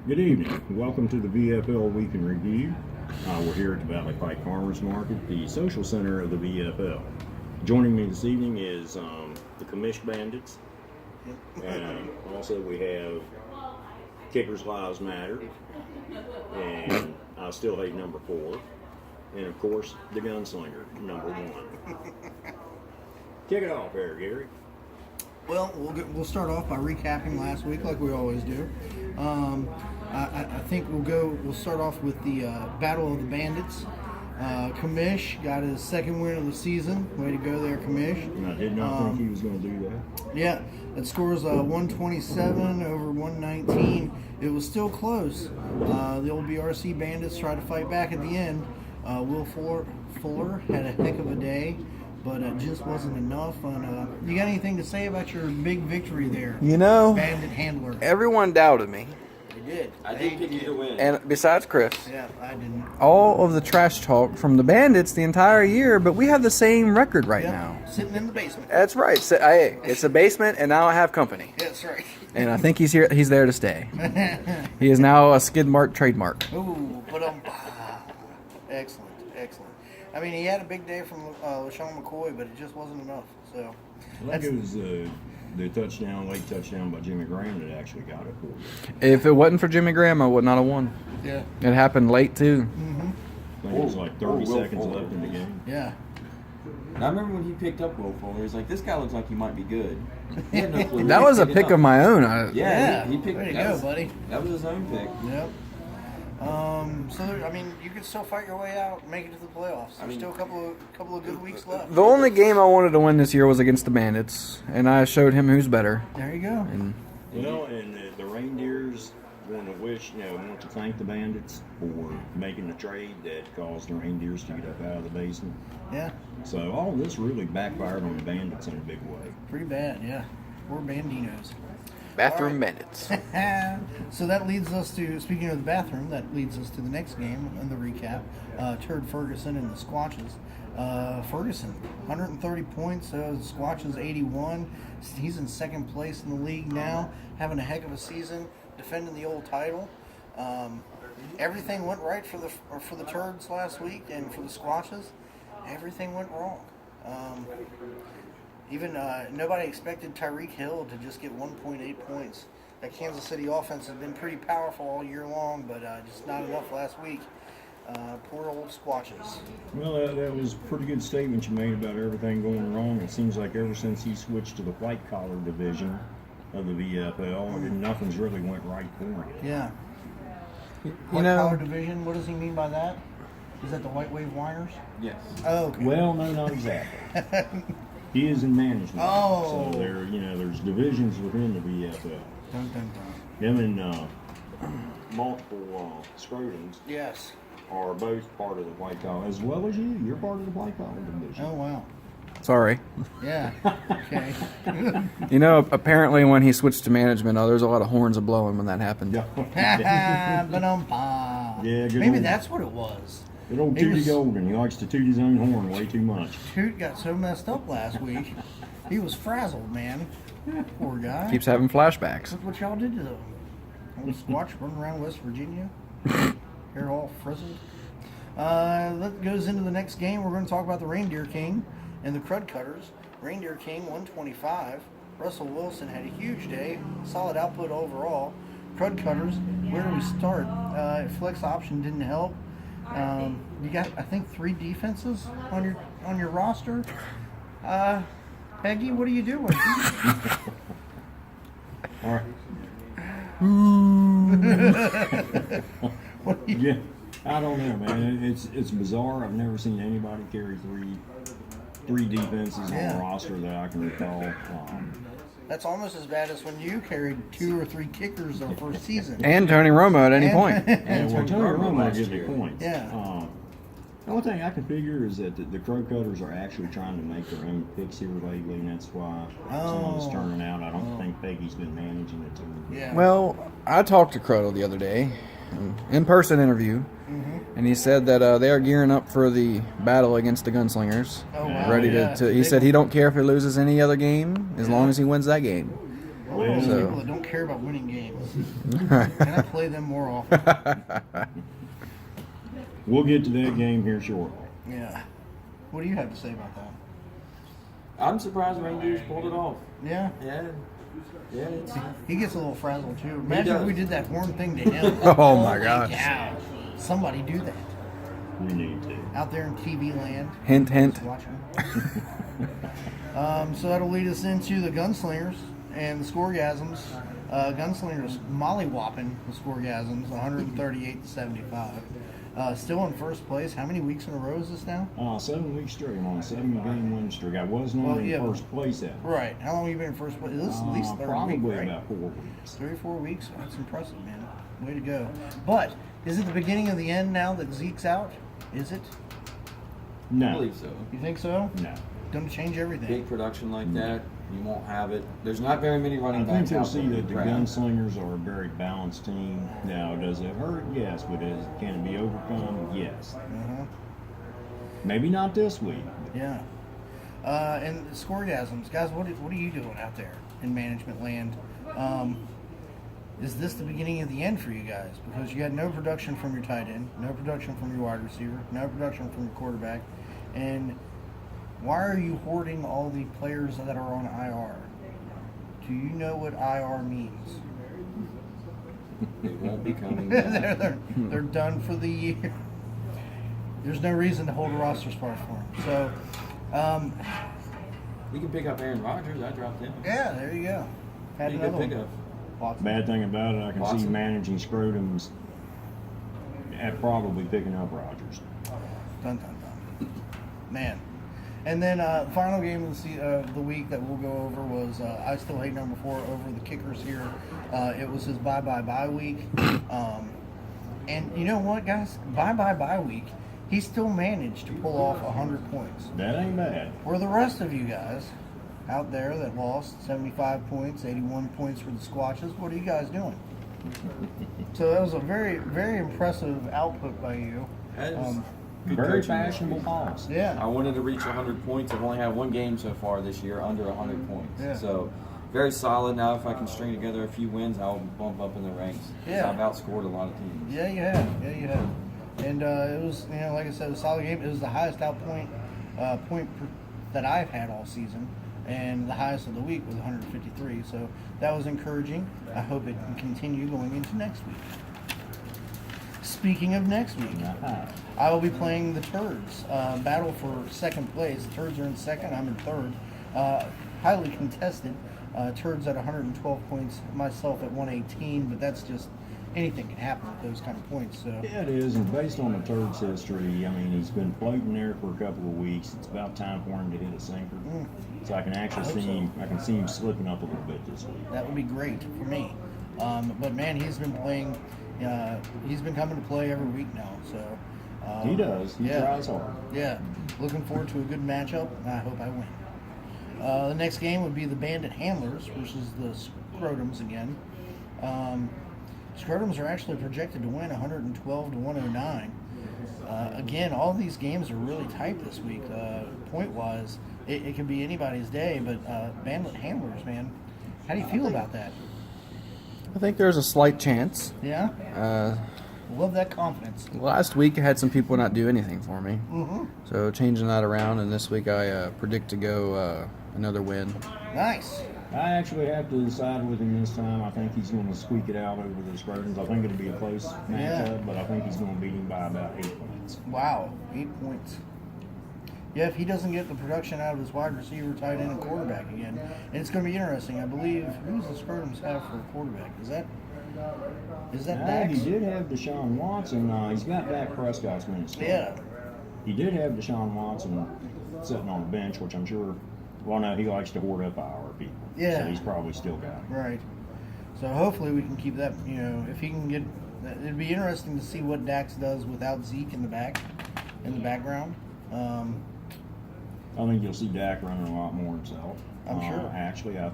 Good evening. Welcome to the Vfl Week in Review. We're here at the Valley Pike Farmers Market, the social center of the VFL. Joining me this evening is the Commish Bandits, and also we have Kickers Lives Matter, and I Still Hate number 4, and of course the Gunslinger, number 1. Kick it off there, Gary. Well, we'll start off by recapping last week like we always do. I think we'll start off with the Battle of the Bandits. Commish got his second win of the season. Way to go there, Commish. And I did not think he was going to do that. Yeah, it scores 127 over 119. It was still close. The old BRC Bandits tried to fight back at the end. Will Fuller had a heck of a day, but it just wasn't enough. And you got anything to say about your big victory there? You know, Bandit handler. everyone doubted me. They did. I did pick you to win. And besides Chris, Yeah, I didn't. all of the trash talk from the Bandits the entire year, but we have the same record right now. Sitting in the basement. That's right. So, hey, it's a basement, and now I have company. That's right. And I think he's here. He's there to stay. He is now a skid mark trademark. Ooh, but excellent. I mean, he had a big day from LaShawn McCoy, but it just wasn't enough. So I think it was the late touchdown by Jimmy Graham that actually got it for you. If it wasn't for Jimmy Graham, I would not have won. Yeah. It happened late too. Mm-hmm. I think it was like 30 seconds left in the game. Yeah. And I remember when he picked up Will Fuller, he's like, this guy looks like he might be good. He had no clue. That was a pick of my own. Yeah. He picked. There you that go, was- buddy. That was his own pick. Yep. I mean, you can still fight your way out, and make it to the playoffs. There's still a couple of good weeks left. The only game I wanted to win this year was against the Bandits, and I showed him who's better. There you go. And Well, and the Reindeers want to thank the Bandits for making the trade that caused the Reindeers to get up out of the basement. Yeah. So all of this really backfired on the Bandits in a big way. Pretty bad. Yeah. We're Bandinos. bathroom All right. Bandits. So that leads us to, speaking of the bathroom, that leads us to the next game in the recap. Turd Ferguson and the Squatches. Ferguson, 130 points. Squatches, 81. He's in second place in the league now, having a heck of a season, defending the old title. Everything went right for the Turds last week, and for the Squatches, everything went wrong. Even nobody expected Tyreek Hill to just get 1.8 points. That Kansas City offense has been pretty powerful all year long, but just not enough last week. Poor old Squatches. Well, that was a pretty good statement you made about everything going wrong. It seems like ever since he switched to the white-collar division of the VFL, nothing's really went right for him. Yeah. You know, White-collar division, what does he mean by that? Is that the White Wave Whiners? Yes. Oh, okay. Well, no, not exactly. He is in management. Oh. So there's divisions within the VFL. Dun, dun, dun. Him and multiple Scrotums Yes. are both part of the white collar, as well as you. You're part of the white collar division. Oh, wow. sorry. Yeah. Okay. You know, apparently when he switched to management, there's a lot of horns a blowing when that happened. Ba-dum-ba. Yeah, good Maybe old- that's what it was. Good old He Tootie was- Golden. He likes to toot his own horn way too much. Toot got so messed up last week. He was frazzled, man. Poor guy. Keeps having flashbacks. Look what y'all did to them. Old Squatch running around West Virginia. Hair all frizzled. That goes into the next game. We're going to talk about the Reindeer King and the Crud Cutters. Reindeer King, 125. Russell Wilson had a huge day. Solid output overall. Crud Cutters, where do we start? Flex option didn't help. You got, I think, 3 defenses on your roster. Peggy, what are you doing? All right. What are you- Yeah, I don't know, man. It's bizarre. I've never seen anybody carry three defenses on Yeah. a roster that I can recall. That's almost as bad as when you carried 2 or 3 kickers the first season. And Tony Romo at any point. And well, Tony Romo last gives me year. points. Yeah. The only thing I can figure is that the Crow Cutters are actually trying to make their own picks here lately, and that's why some of it's turning out. I don't think Peggy's been managing it too. Yeah. Well, I talked to Crudle the other day, in-person interview, and he said that they are gearing up for the battle against the Gunslingers. Oh, wow. Ready Yeah. to he said he don't care if he loses any other game as long as he wins that game. All those So- people that don't care about winning games. Can I play them more often? We'll get to that game here shortly. Yeah. What do you have to say about that? I'm surprised Rangers pulled it off. Yeah. Yeah. Yeah, it's, He gets a little frazzled too. Imagine if we did that horn thing to him. Oh, my Holy gosh. cow. Somebody do that. We need to. Out there in TV land. Hint, hint. Watching. So that'll lead us into the Gunslingers and the Scoregasms. Gunslingers mollywhopping the Scoregasms 138-75. Still in first place. How many weeks in a row is this now? 7 weeks straight. I'm on a 7-game win streak. I wasn't Well, only yeah, in first place at. Right. How long have you been in first place? This is at least third Probably week, right? about 4 weeks. 3 or 4 weeks. That's impressive, man. Way to go. But is it the beginning of the end now that Zeke's out? Is it? I No. believe so. You think so? No. Going to change everything. Big production like that, you won't have it. There's not very many I running think backs you'll out see there. that the Right. Gunslingers are a very balanced team. Now, does it hurt? Yes. But can it be overcome? Yes. Uh-huh. Maybe not this week. Yeah. And Scoregasms, guys, what are you doing out there in management land? Is this the beginning of the end for you guys? Because you had no production from your tight end, no production from your wide receiver, no production from your quarterback, and why are you hoarding all the players that are on IR? Do you know what IR means? They won't be coming back. they're done for the year. There's no reason to hold a roster spot for them. So, You can pick up Aaron Rodgers. I dropped him. yeah, there you go. Had Pretty good another one. pickup. Watson. Bad thing about it, I can see Watson. managing scrotums at probably picking up Rodgers. Dun, dun, dun. Man. And then final game of the week that we'll go over was I still hate number 4 over the Kickers here. It was his bye week. And you know what, guys? Bye week. He still managed to pull off 100 points. That ain't bad. Where the rest of you guys out there that lost 75 points, 81 points for the Squatches, what are you guys doing? So that was a very, very impressive output by you. That is good Very coaching. fashionable policy. Yeah. I wanted to reach 100 points. I've only had one game so far this year under 100 points. Yeah. So very solid. Now if I can string together a few wins, I'll bump up in the ranks. 'Cause Yeah. I've outscored a lot of teams. Yeah, you have. Yeah, you have. And it was, like I said, a solid game. It was the highest point that I've had all season, and the highest of the week was 153. So that was encouraging. I hope it can continue going into next week. Speaking of next week, Uh-huh. I will be playing the Turds. Battle for second place. The Turds are in second. I'm in third. Highly contested. Turds at 112 points. Myself at 118. But that's just anything can happen with those kind of points. So Yeah, it is, and based on the Turds' history, I mean, he's been floating there for a couple of weeks. It's about time for him to hit a sinker. So I can actually I hope see him. I can see him slipping up a little bit this week. that would be great for me. But man, he's been playing. He's been coming to play every week now. So He does. He yeah. tries hard. Yeah, looking forward to a good matchup. I hope I win. The next game would be the Bandit Handlers versus the Scrotums again. Scrotums are actually projected to win 112-109. Again, all these games are really tight this week. Point-wise, it could be anybody's day, but Bandit Handlers, man, how do you feel about that? I think there's a slight chance. Yeah? Love that confidence. Last week I had some people not do anything for me. Mm-hmm. So changing that around, and this week I predict to go another win. Nice. I actually have to decide with him this time. I think he's going to squeak it out over the Scrotums. I think it'll be a close matchup, but I think he's going to beat him by about 8 points. Wow, 8 points. Yeah, if he doesn't get the production out of his wide receiver, tight end, and quarterback again, and it's going to be interesting. I believe who's the Scrotums have for a quarterback? Is that Dax? He did have Deshaun Watson. He's got Dak Prescott's minutes. Yeah. He did have Deshaun Watson sitting on the bench, which I'm sure. Well, no, he likes to hoard up our people. Yeah. So he's probably still got him. Right. So hopefully we can keep that. If he can get, it'd be interesting to see what Dax does without Zeke in the background. I think you'll see Dak running a lot more himself. I'm sure. Actually, I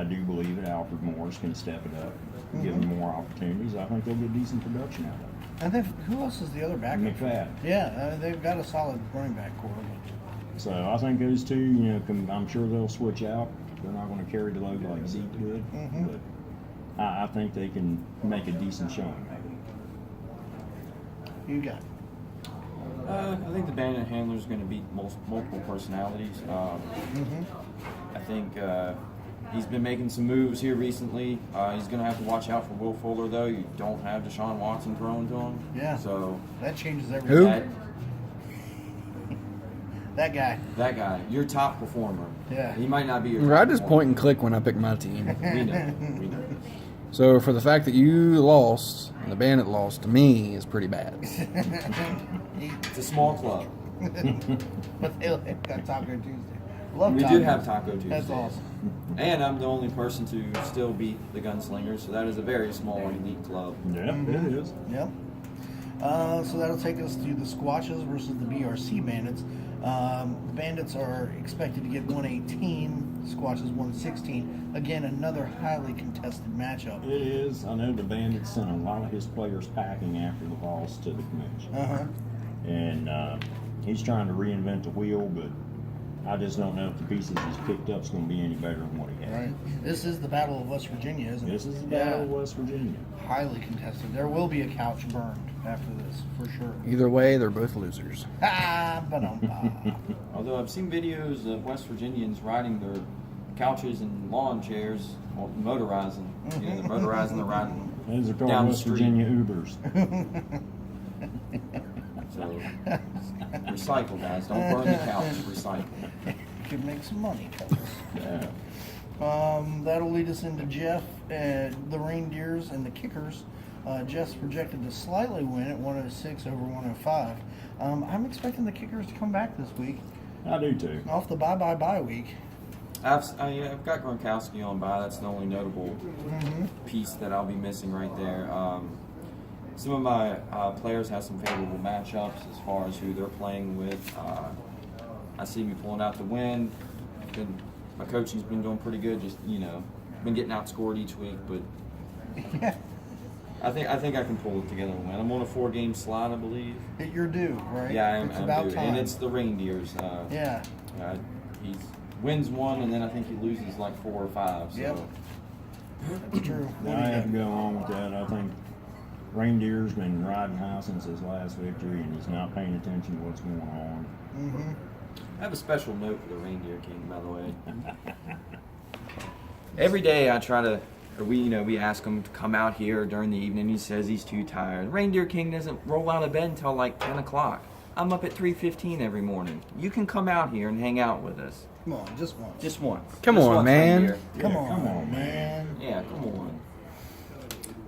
do believe that Alfred Morris can step it up, and give him more opportunities. I think they'll get decent production out of it. I think who else is the other backup? McFadden. Yeah, they've got a solid running back core. So I think those two, you know, I'm sure they'll switch out. They're not going to carry the load like Zeke did, but I think they can make a decent showing. You got it. I think the Bandit handler is going to beat multiple personalities. I think he's been making some moves here recently. He's going to have to watch out for Will Fuller, though. You don't have Deshaun Watson thrown to him. Yeah. So That changes Who? everything. That guy. that guy, your top performer. Yeah. He might not be your I top just performer. point and click when I pick my team. We know. We know. So for the fact that you lost and the Bandit lost to me is pretty bad. It's a small club. But they got Taco Tuesday. Love We tacos. do have Taco Tuesday. That's awesome. And I'm the only person to still beat the Gunslingers, so that is a very small and unique club. Yeah, it is. Yep. So that'll take us to the Squatches versus the BRC Bandits. The Bandits are expected to get 118, Squatches 116. Again, another highly contested matchup. It is. I know the Bandits sent a lot of his players packing after the loss to the convention. And he's trying to reinvent the wheel, but I just don't know if the pieces he's picked up is going to be any better than what he had. Right. This is the Battle of West Virginia, isn't it? This is the Battle of West Virginia. Highly contested. There will be a couch burned after this, for sure. Either way, they're both losers. Although I've seen videos of West Virginians riding their couches and lawn chairs, or motorizing. You know, they're motorizing, they're riding Those are called down the West street. Virginia Ubers. So, recycle, guys. Don't burn the couch. Recycle. You could make some money, fellas. Yeah. That'll lead us into Jeff, the Reindeers, and the Kickers. Jeff's projected to slightly win at 106 over 105. I'm expecting the Kickers to come back this week I do too. off the bye week. I've got Gronkowski on by. That's the only notable piece that I'll be missing right there. Some of my players have some favorable matchups as far as who they're playing with. I see me pulling out the win. My coaching's been doing pretty good. Just been getting outscored each week, but Yeah, I think I can pull it together and win. I'm on a 4-game slot, I believe. you're due, right? Yeah, It's I'm about due. time. And it's the Reindeers. Yeah. He wins one, and then I think he loses like 4 or 5. So. Yep. That's true. What I do you have got? to go on with that. I think Reindeer's been riding high since his last victory, and he's not paying attention to what's going on. I have a special note for the Reindeer King, by the way. Every day I try to, or we ask him to come out here during the evening. He says he's too tired. Reindeer King doesn't roll out of bed until like 10 o'clock. I'm up at 3:15 every morning. You can come out here and hang out with us. Come on, just once. Just once. Come Just on, once, man. Reindeer. Come Yeah, on, come on, man. Yeah, come on.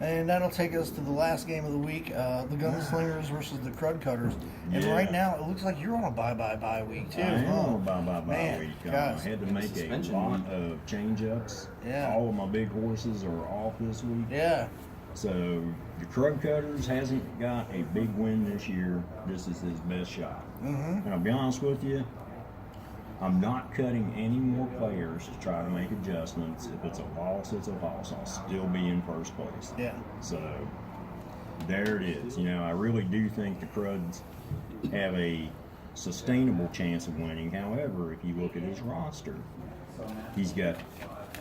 And that'll take us to the last game of the week, the Gunslingers versus the Crud Cutters. And Yeah. right now, it looks like you're on a bye week, too. I am huh? on a bye Man, week. I guys. had to make a Suspension lot week. of change-ups. Yeah. All of my big horses are off this week. Yeah. So the Krug Cutters hasn't got a big win this year. This is his best shot. And I'll be honest with you, I'm not cutting any more players to try to make adjustments. If it's a loss, it's a loss. I'll still be in first place. Yeah. So there it is. I really do think the Cruds have a sustainable chance of winning. However, if you look at his roster, he's got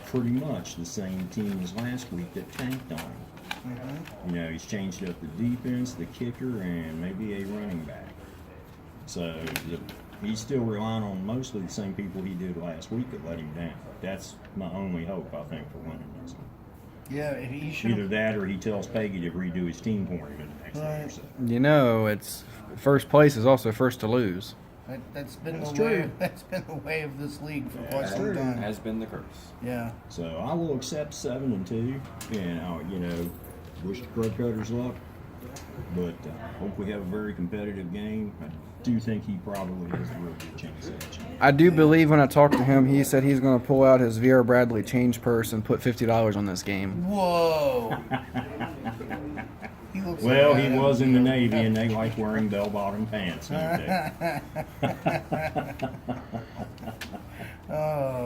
pretty much the same team as last week that tanked on him. He's changed up the defense, the kicker, and maybe a running back. So he's still relying on mostly the same people he did last week that let him down. That's my only hope, I think, for winning this one. Yeah, he should Either that or he tells Peggy to redo his team for him in the next day or so. It's first place is also first to lose. That's been That's the way. true. That's been the way of this league for quite That's some true. time. Has been the curse. Yeah. So I will accept 7-2, and I'll, wish the Crud Cutters luck. But hope we have a very competitive game. I do think he probably has a real good chance of it. I do believe when I talked to him, he said he's going to pull out his Vera Bradley change purse and put $50 on this game. Whoa. He looks Well, like he was in the Navy, and they like wearing bell-bottom pants. Don't they? Yep.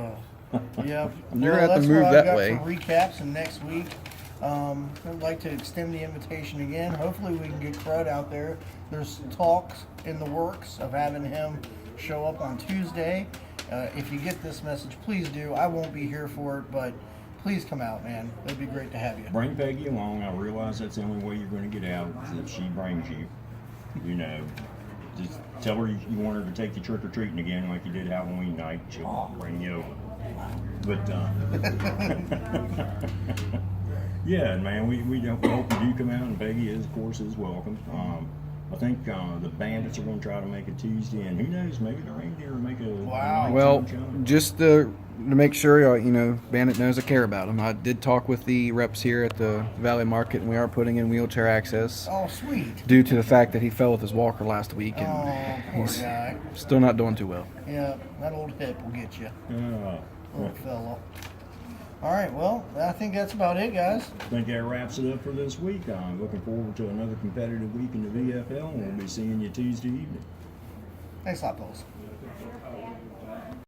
You're Well, gonna have to that's move what that I've got way. for recaps and next week. I'd like to extend the invitation again. Hopefully we can get Crud out there. There's talks in the works of having him show up on Tuesday. If you get this message, please do. I won't be here for it, but please come out, man. It'd be great to have you. Bring Peggy along. I realize that's the only way you're going to get out is if she brings you. You know, just tell her you want her to take you trick or treating again, like you did Halloween night. She'll bring you over. But yeah, man, we hope you do come out, and Peggy is, of course, is welcome. I think the Bandits are going to try to make it Tuesday, and who knows, maybe the Reindeer will make a Wow. Well, nighttime show. just to make sure, Bandit knows I care about him. I did talk with the reps here at the Valley Market, and we are putting in wheelchair access Oh, sweet. due to the fact that he fell with his walker last week, and Oh, poor he's guy. still not doing too well. Yeah, that old hip will get you, Uh, little fellow. All right, well, I think that's about it, guys. I think that wraps it up for this week. I'm looking forward to another competitive week in the VFL, and we'll be seeing you Tuesday evening. Thanks a lot, fellas.